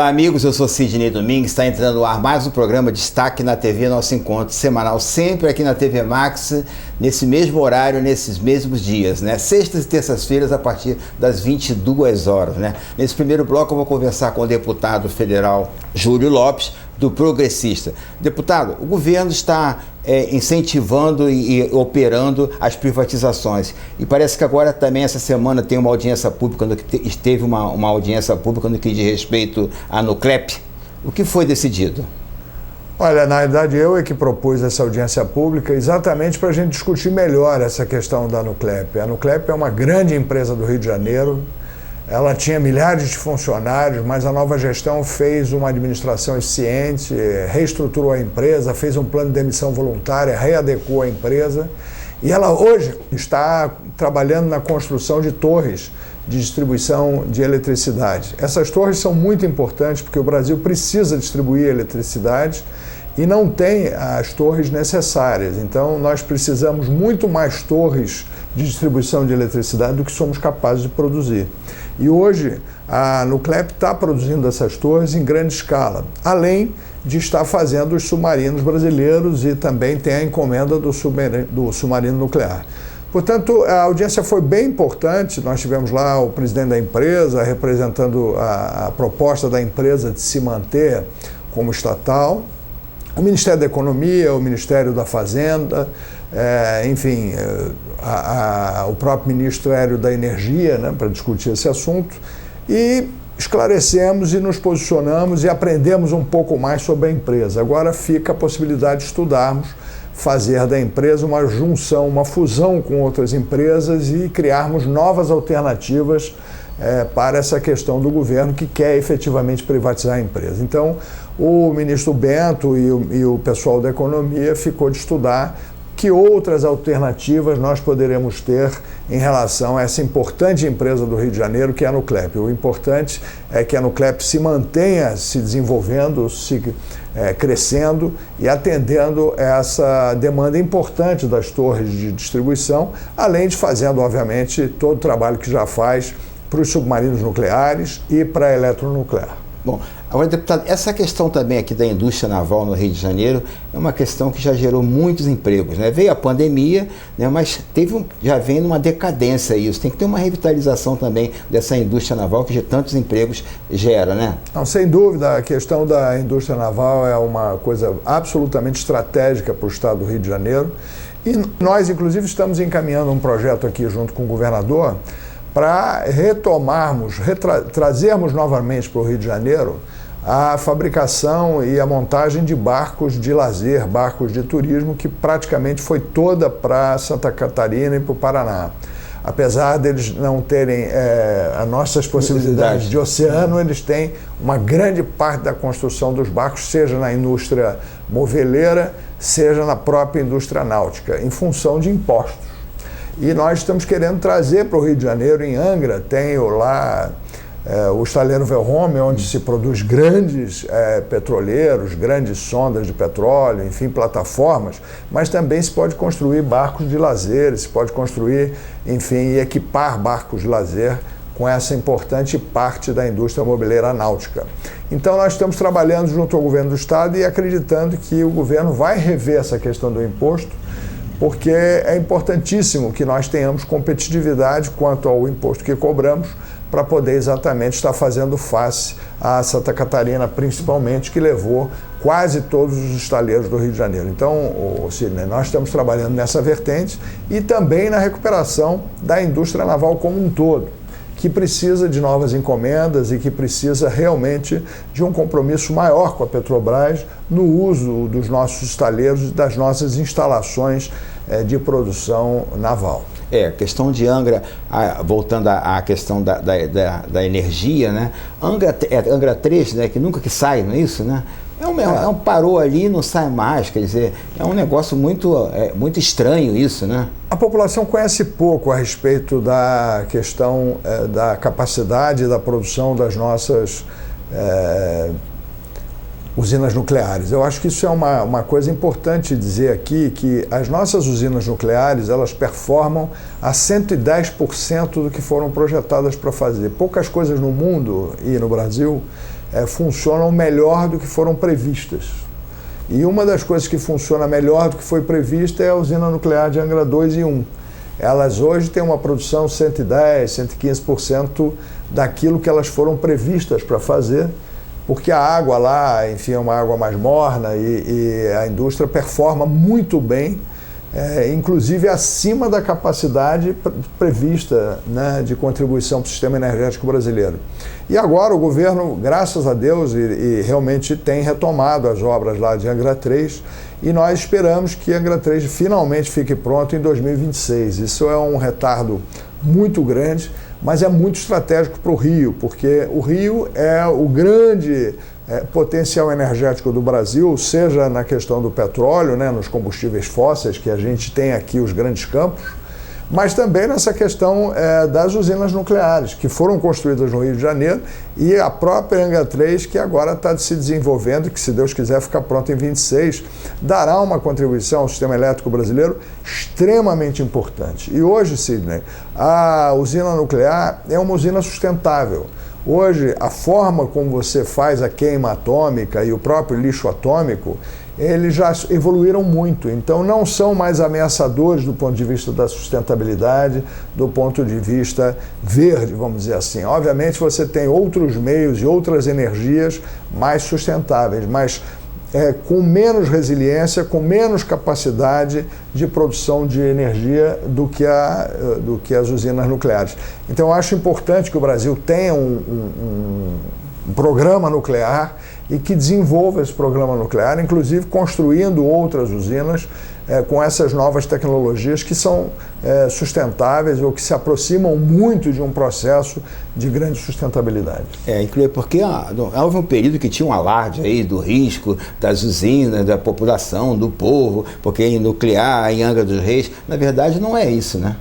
Olá amigos, eu sou Sidney Domingues, está entrando no ar mais um programa Destaque na TV, nosso encontro semanal sempre aqui na TV Max, nesse mesmo horário, nesses mesmos dias, né? Sextas e terças-feiras a partir das 22 horas, né? Nesse primeiro bloco eu vou conversar com o deputado federal Júlio Lopes, do Progressista. Deputado, o governo está incentivando e operando as privatizações. E parece que agora também essa semana tem uma audiência pública, teve uma audiência pública no que diz respeito à Nuclep. O que foi decidido? Olha, na verdade eu é que propus essa audiência pública exatamente para a gente discutir melhor essa questão da Nuclep. A Nuclep é uma grande empresa do Rio de Janeiro. Ela tinha milhares de funcionários, mas a nova gestão fez uma administração eficiente, reestruturou a empresa, fez um plano de demissão voluntária, readequou a empresa e ela hoje está trabalhando na construção de torres de distribuição de eletricidade. Essas torres são muito importantes porque o Brasil precisa distribuir eletricidade e não tem as torres necessárias. Então nós precisamos muito mais torres de distribuição de eletricidade do que somos capazes de produzir. E hoje a Nuclep está produzindo essas torres em grande escala, além de estar fazendo os submarinos brasileiros e também tem a encomenda do submarino nuclear. Portanto, a audiência foi bem importante, nós tivemos lá o presidente da empresa representando a proposta da empresa de se manter como estatal, o Ministério da Economia, o Ministério da Fazenda, enfim, o próprio Ministério da Energia, né, para discutir esse assunto, e esclarecemos e nos posicionamos e aprendemos um pouco mais sobre a empresa. Agora fica a possibilidade de estudarmos, fazer da empresa uma junção, uma fusão com outras empresas e criarmos novas alternativas para essa questão do governo que quer efetivamente privatizar a empresa. Então, o ministro Bento e o pessoal da Economia ficou de estudar que outras alternativas nós poderemos ter em relação a essa importante empresa do Rio de Janeiro, que é a Nuclep. O importante é que a Nuclep se mantenha se desenvolvendo, crescendo e atendendo essa demanda importante das torres de distribuição, além de fazendo, obviamente, todo o trabalho que já faz para os submarinos nucleares e para a eletronuclear. Bom, agora, deputado, essa questão também aqui da indústria naval no Rio de Janeiro é uma questão que já gerou muitos empregos, né? Veio a pandemia, né? Mas já vem numa decadência isso. Tem que ter uma revitalização também dessa indústria naval que tantos empregos gera, né? Não, sem dúvida, a questão da indústria naval é uma coisa absolutamente estratégica para o estado do Rio de Janeiro. E nós, inclusive, estamos encaminhando um projeto aqui junto com o governador para retomarmos, trazermos novamente para o Rio de Janeiro a fabricação e a montagem de barcos de lazer, barcos de turismo, que praticamente foi toda para Santa Catarina e para o Paraná. Apesar deles não terem as nossas possibilidades de oceano, eles têm uma grande parte da construção dos barcos, seja na indústria moveleira, seja na própria indústria náutica, em função de impostos. E nós estamos querendo trazer para o Rio de Janeiro, em Angra, tem lá o estaleiro Velhome, onde se produz grandes petroleiros, grandes sondas de petróleo, enfim, plataformas, mas também se pode construir barcos de lazer, se pode construir, enfim, e equipar barcos de lazer com essa importante parte da indústria mobileira náutica. Então nós estamos trabalhando junto ao governo do estado e acreditando que o governo vai rever essa questão do imposto, porque é importantíssimo que nós tenhamos competitividade quanto ao imposto que cobramos para poder exatamente estar fazendo face a Santa Catarina, principalmente, que levou quase todos os estaleiros do Rio de Janeiro. Então, Sidney, nós estamos trabalhando nessa vertente e também na recuperação da indústria naval como um todo, que precisa de novas encomendas e que precisa realmente de um compromisso maior com a Petrobras no uso dos nossos estaleiros e das nossas instalações de produção naval. A questão de Angra, voltando à questão da energia, né? Angra 3, né? Que nunca que sai, não é isso, né? Parou ali e não sai mais, quer dizer, é um negócio muito estranho isso, né? A população conhece pouco a respeito da questão da capacidade da produção das nossas usinas nucleares. Eu acho que isso é uma coisa importante dizer aqui, que as nossas usinas nucleares, elas performam a 110% do que foram projetadas para fazer. Poucas coisas no mundo e no Brasil funcionam melhor do que foram previstas. E uma das coisas que funciona melhor do que foi prevista é a usina nuclear de Angra 2 e 1. Elas hoje têm uma produção 110%, 115% daquilo que elas foram previstas para fazer, porque a água lá, enfim, é uma água mais morna e a indústria performa muito bem, inclusive acima da capacidade prevista, né, de contribuição para o sistema energético brasileiro. E agora o governo, graças a Deus, e realmente tem retomado as obras lá de Angra 3, e nós esperamos que Angra 3 finalmente fique pronto em 2026. Isso é um retardo muito grande, mas é muito estratégico para o Rio, porque o Rio é o grande potencial energético do Brasil, seja na questão do petróleo, né, nos combustíveis fósseis, que a gente tem aqui os grandes campos, mas também nessa questão das usinas nucleares, que foram construídas no Rio de Janeiro, e a própria Angra 3, que agora está se desenvolvendo, e que, se Deus quiser, ficar pronta em 26, dará uma contribuição ao sistema elétrico brasileiro extremamente importante. E hoje, Sidney, a usina nuclear é uma usina sustentável. Hoje, a forma como você faz a queima atômica e o próprio lixo atômico, eles já evoluíram muito, então não são mais ameaçadores do ponto de vista da sustentabilidade, do ponto de vista verde, vamos dizer assim. Obviamente você tem outros meios e outras energias mais sustentáveis, mas com menos resiliência, com menos capacidade de produção de energia do que as usinas nucleares. Então eu acho importante que o Brasil tenha um programa nuclear e que desenvolva esse programa nuclear, inclusive construindo outras usinas com essas novas tecnologias que são sustentáveis ou que se aproximam muito de um processo de grande sustentabilidade. Inclusive porque houve um período que tinha um alarde aí do risco das usinas, da população, do povo, porque em nuclear, em Angra dos Reis, na verdade não é isso, né?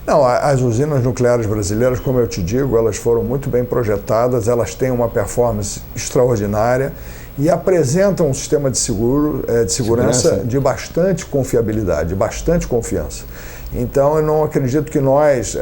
Não, as usinas nucleares brasileiras, como eu te digo, elas foram muito bem projetadas, elas têm uma performance extraordinária e apresentam um sistema de segurança de bastante confiabilidade, de bastante confiança. Então, eu não acredito que nós,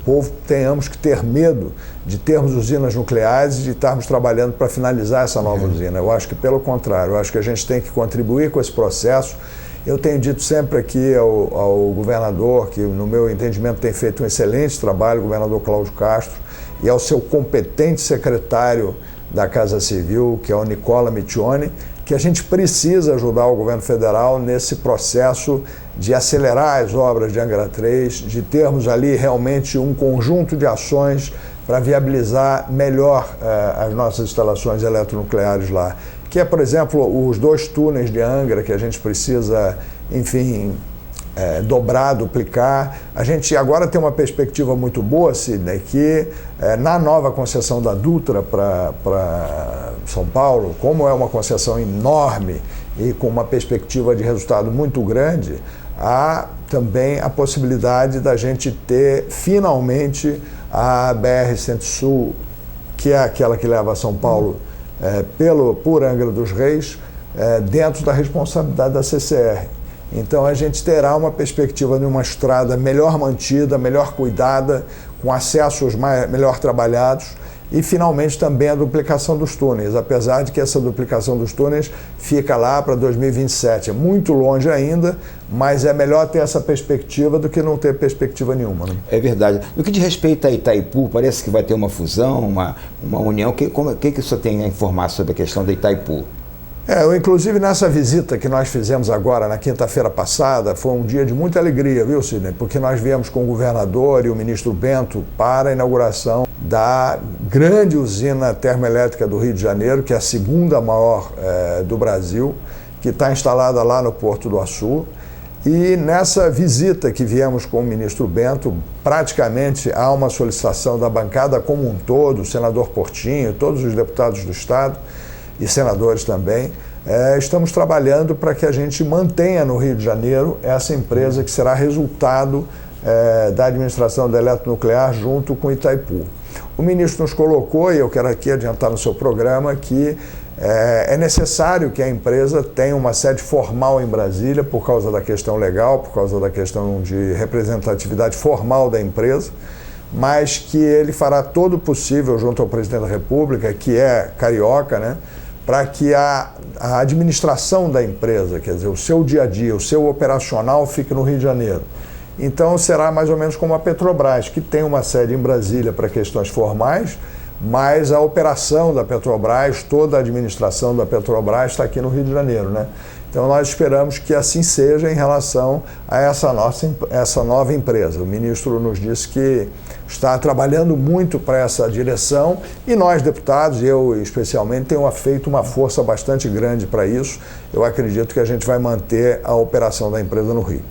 povo, tenhamos que ter medo de termos usinas nucleares e de estarmos trabalhando para finalizar essa nova usina. Eu acho que, pelo contrário, eu acho que a gente tem que contribuir com esse processo. Eu tenho dito sempre aqui ao governador, que no meu entendimento tem feito um excelente trabalho, o governador Cláudio Castro, e ao seu competente secretário da Casa Civil, que é o Nicola Mittioni, que a gente precisa ajudar o governo federal nesse processo de acelerar as obras de Angra 3, de termos ali realmente um conjunto de ações para viabilizar melhor as nossas instalações eletronucleares lá. Que é, por exemplo, os 2 túneis de Angra que a gente precisa, enfim, dobrar, duplicar. A gente agora tem uma perspectiva muito boa, Sidney, que na nova concessão da Dutra para São Paulo, como é uma concessão enorme e com uma perspectiva de resultado muito grande, há também a possibilidade da gente ter finalmente a BR-Centro-Sul, que é aquela que leva a São Paulo por Angra dos Reis, dentro da responsabilidade da CCR. Então a gente terá uma perspectiva de uma estrada melhor mantida, melhor cuidada, com acessos melhor trabalhados e finalmente também a duplicação dos túneis, apesar de que essa duplicação dos túneis fica lá para 2027. É muito longe ainda, mas é melhor ter essa perspectiva do que não ter perspectiva nenhuma, né? É verdade. No que diz respeito a Itaipu, parece que vai ter uma fusão, uma união. O que o senhor tem a informar sobre a questão da Itaipu? Inclusive nessa visita que nós fizemos agora, na quinta-feira passada, foi um dia de muita alegria, viu, Sidney? Porque nós viemos com o governador e o ministro Bento para a inauguração da grande usina termoelétrica do Rio de Janeiro, que é a segunda maior do Brasil, que está instalada lá no Porto do Açu. E nessa visita que viemos com o ministro Bento, praticamente há uma solicitação da bancada como um todo, o senador Portinho, todos os deputados do Estado, e senadores também, estamos trabalhando para que a gente mantenha no Rio de Janeiro essa empresa que será resultado da administração da eletronuclear junto com Itaipu. O ministro nos colocou, e eu quero aqui adiantar no seu programa, que é necessário que a empresa tenha uma sede formal em Brasília por causa da questão legal, por causa da questão de representatividade formal da empresa, mas que ele fará todo o possível junto ao presidente da República, que é carioca, né, para que a administração da empresa, quer dizer, o seu dia a dia, o seu operacional fique no Rio de Janeiro. Então será mais ou menos como a Petrobras, que tem uma sede em Brasília para questões formais, mas a operação da Petrobras, toda a administração da Petrobras está aqui no Rio de Janeiro, né? Então nós esperamos que assim seja em relação a essa nova empresa. O ministro nos disse que está trabalhando muito para essa direção e nós, deputados, eu especialmente, tenho feito uma força bastante grande para isso. Eu acredito que a gente vai manter a operação da empresa no Rio.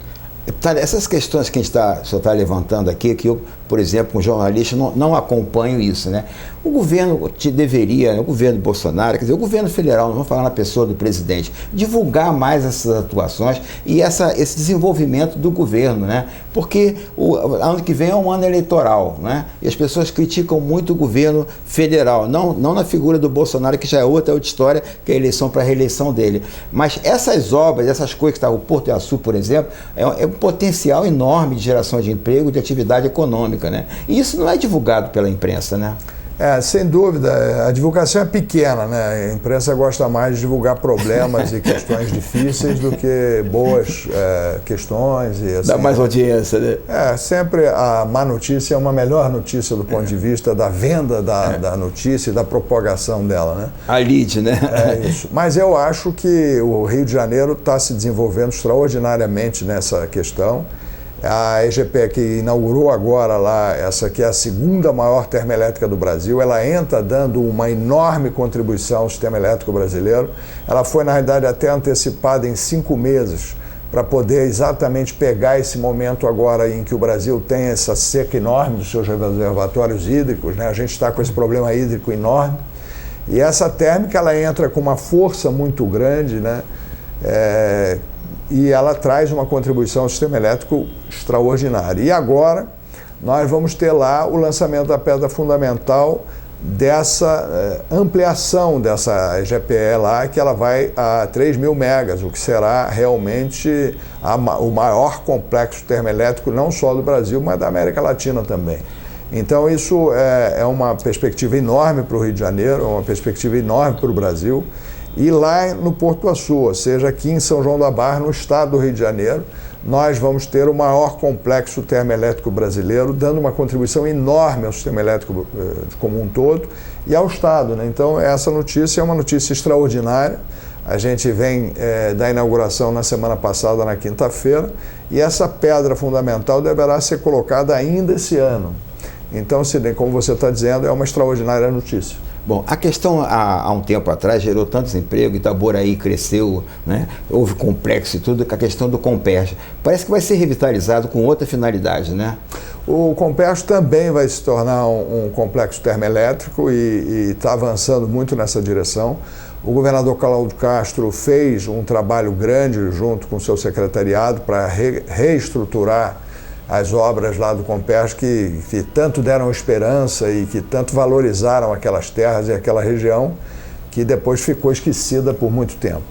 Essas questões que o senhor está levantando aqui, que eu, por exemplo, como jornalista, não acompanho isso, né? O governo deveria, o governo Bolsonaro, quer dizer, o governo federal, não vamos falar na pessoa do presidente, divulgar mais essas atuações e esse desenvolvimento do governo, né? Porque o ano que vem é um ano eleitoral, né? E as pessoas criticam muito o governo federal, não na figura do Bolsonaro, que já é outra história, que é a eleição para a reeleição dele. Mas essas obras, essas coisas que está o Porto de Açu, por exemplo, é um potencial enorme de geração de emprego, de atividade econômica, né? E isso não é divulgado pela imprensa, né? Sem dúvida, a divulgação é pequena, né? A imprensa gosta mais de divulgar problemas e questões difíceis do que boas questões. E, assim, dá mais audiência, né? Sempre a má notícia é uma melhor notícia do ponto de vista da venda da notícia e da propagação dela, né? A lead, né? É isso. Mas eu acho que o Rio de Janeiro está se desenvolvendo extraordinariamente nessa questão. A EGP, que inaugurou agora lá, essa que é a segunda maior termoelétrica do Brasil, ela entra dando uma enorme contribuição ao sistema elétrico brasileiro. Ela foi, na realidade, até antecipada em 5 meses para poder exatamente pegar esse momento agora em que o Brasil tem essa seca enorme dos seus reservatórios hídricos, né? A gente está com esse problema hídrico enorme. E essa térmica, ela entra com uma força muito grande, né? E ela traz uma contribuição ao sistema elétrico extraordinária. E agora nós vamos ter lá o lançamento da pedra fundamental dessa ampliação dessa EGPE lá, que ela vai a 3.000 megas, o que será realmente o maior complexo termoelétrico não só do Brasil, mas da América Latina também. Então isso é uma perspectiva enorme para o Rio de Janeiro, é uma perspectiva enorme para o Brasil. E lá no Porto Açu, ou seja, aqui em São João da Barra, no estado do Rio de Janeiro, nós vamos ter o maior complexo termoelétrico brasileiro, dando uma contribuição enorme ao sistema elétrico como um todo e ao estado, né? Então, essa notícia é uma notícia extraordinária. A gente vem da inauguração na semana passada, na quinta-feira, e essa pedra fundamental deverá ser colocada ainda esse ano. Então, como você está dizendo, é uma extraordinária notícia. Bom, a questão há um tempo atrás gerou tantos empregos, Itaboraí cresceu, né? Houve complexo e tudo, a questão do Comperj. Parece que vai ser revitalizado com outra finalidade, né? O Comperj também vai se tornar um complexo termoelétrico e está avançando muito nessa direção. O governador Cláudio Castro fez um trabalho grande junto com o seu secretariado para reestruturar as obras lá do Comperj que tanto deram esperança e que tanto valorizaram aquelas terras e aquela região, que depois ficou esquecida por muito tempo.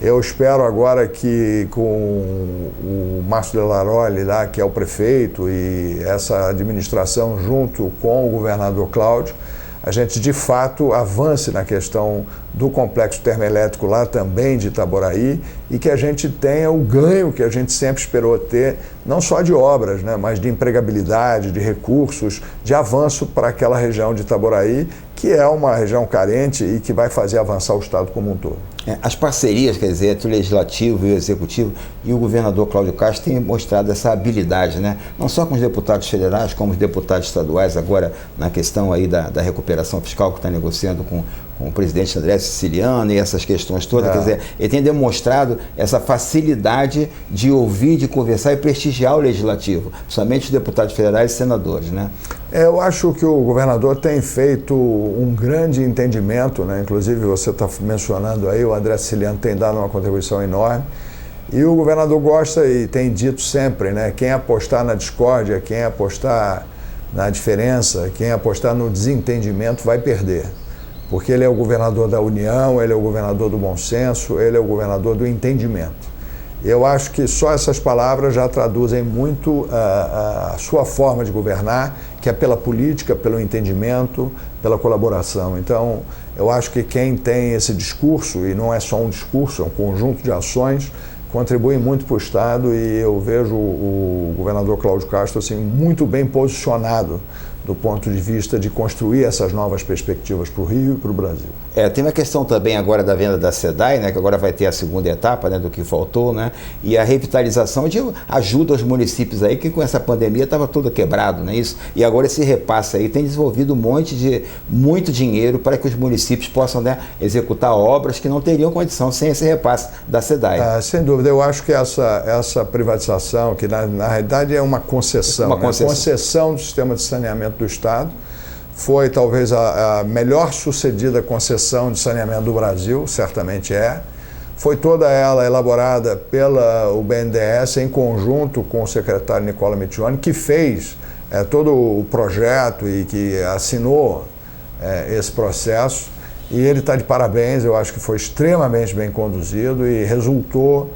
Eu espero agora que com o Márcio Delaroli lá, que é o prefeito, e essa administração junto com o governador Cláudio, a gente de fato avance na questão do complexo termoelétrico lá também de Itaboraí e que a gente tenha o ganho que a gente sempre esperou ter, não só de obras, né, mas de empregabilidade, de recursos, de avanço para aquela região de Itaboraí, que é uma região carente e que vai fazer avançar o estado como um todo. As parcerias, quer dizer, entre o Legislativo e o Executivo, e o governador Cláudio Castro tem mostrado essa habilidade, né? Não só com os deputados federais, como os deputados estaduais, agora na questão aí da recuperação fiscal que está negociando com o presidente André Siciliano e essas questões todas, quer dizer, ele tem demonstrado essa facilidade de ouvir, de conversar e prestigiar o Legislativo, somente os deputados federais e senadores, né? Eu acho que o governador tem feito um grande entendimento, né? Inclusive você está mencionando aí, o André Siciliano tem dado uma contribuição enorme, e o governador gosta e tem dito sempre, né? Quem apostar na discórdia, quem apostar na diferença, quem apostar no desentendimento vai perder. Porque ele é o governador da união, ele é o governador do bom senso, ele é o governador do entendimento. Eu acho que só essas palavras já traduzem muito a sua forma de governar, que é pela política, pelo entendimento, pela colaboração. Então, eu acho que quem tem esse discurso, e não é só um discurso, é um conjunto de ações, contribui muito para o Estado, e eu vejo o governador Cláudio Castro assim, muito bem posicionado do ponto de vista de construir essas novas perspectivas para o Rio e para o Brasil. Tem uma questão também agora da venda da SEDAI, né, que agora vai ter a segunda etapa, né, do que faltou, né, e a revitalização de ajuda aos municípios aí, que com essa pandemia estava tudo quebrado, não é isso? E agora esse repasse aí tem desenvolvido muito dinheiro para que os municípios possam, né, executar obras que não teriam condição sem esse repasse da SEDAI. Sem dúvida, eu acho que essa privatização, que na realidade é uma concessão, concessão do sistema de saneamento do Estado, foi talvez a melhor sucedida concessão de saneamento do Brasil, certamente é. Foi toda ela elaborada pela BNDES em conjunto com o secretário Nicola Michione, que fez todo o projeto e que assinou esse processo. E ele está de parabéns, eu acho que foi extremamente bem conduzido e resultou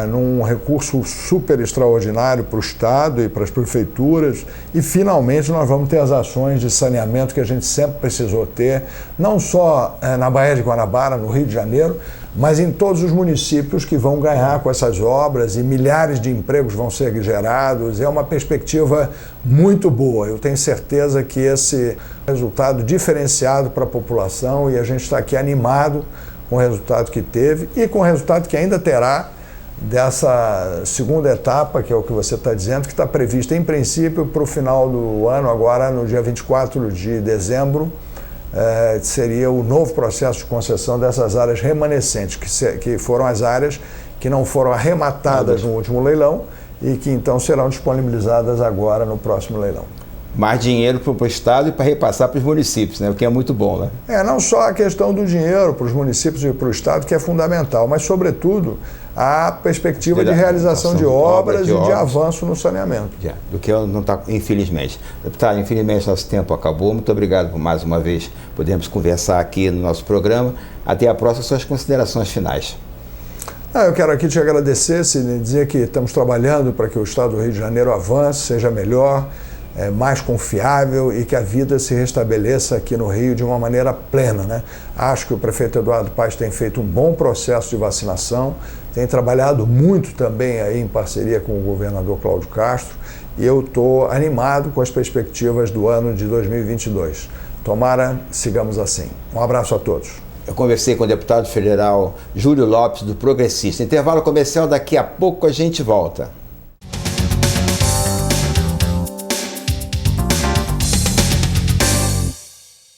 num recurso super extraordinário para o Estado e para as prefeituras, e finalmente nós vamos ter as ações de saneamento que a gente sempre precisou ter, não só na Baía de Guanabara, no Rio de Janeiro, mas em todos os municípios que vão ganhar com essas obras, e milhares de empregos vão ser gerados. É uma perspectiva muito boa. Eu tenho certeza que esse resultado diferenciado para a população, e a gente está aqui animado com o resultado que teve e com o resultado que ainda terá dessa segunda etapa, que é o que você está dizendo, que está prevista em princípio para o final do ano, agora no dia 24 de dezembro, seria o novo processo de concessão dessas áreas remanescentes, que foram as áreas que não foram arrematadas no último leilão e que então serão disponibilizadas agora no próximo leilão. Mais dinheiro para o Estado e para repassar para os municípios, né? O que é muito bom, né? Não só a questão do dinheiro para os municípios e para o Estado, que é fundamental, mas, sobretudo, a perspectiva de realização de obras e de avanço no saneamento. Do que não está, infelizmente. Deputado, infelizmente nosso tempo acabou. Muito obrigado por mais uma vez podermos conversar aqui no nosso programa. Até a próxima, suas considerações finais. Eu quero aqui te agradecer, dizer que estamos trabalhando para que o Estado do Rio de Janeiro avance, seja melhor, mais confiável, e que a vida se restabeleça aqui no Rio de uma maneira plena, né? Acho que o prefeito Eduardo Paes tem feito um bom processo de vacinação, tem trabalhado muito também aí em parceria com o governador Cláudio Castro, e eu estou animado com as perspectivas do ano de 2022. Tomara, sigamos assim. Um abraço a todos. Eu conversei com o deputado federal Júlio Lopes, do Progressista. Intervalo comercial, daqui a pouco a gente volta.